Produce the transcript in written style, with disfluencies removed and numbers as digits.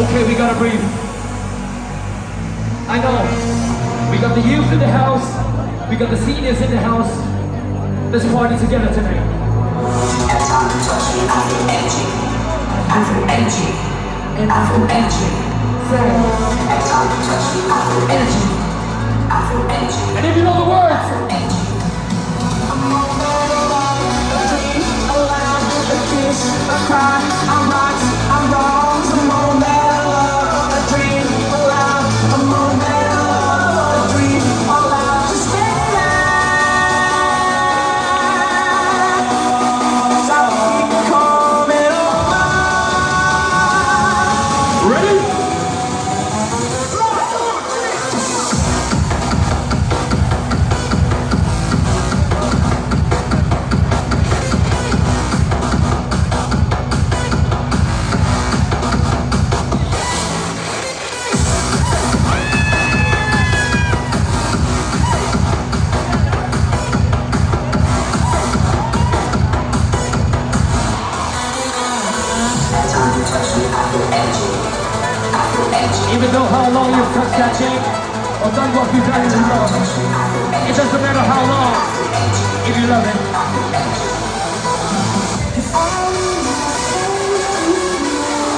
Okay, we gotta breathe. I know. We got the youth in the house. We got the seniors in the house. Let's party together tonight. Every time you touch me, I feel energy. I feel energy. And I feel energy. Every time you touch me, I feel energy. I feel energy. And if you know the words, I feel energy. A moment of love, a dream, a laugh, a kiss, a cry, a right, a wrong. A moment of love, a dream, a laugh, a moment of love, a dream, a laugh. Just stay there. So keep coming over. ready? Every time you touch me, I feel energy. I feel energy. Even though how long you've touched that chain, or done what you've done in the love, it doesn't matter how long, if you love it.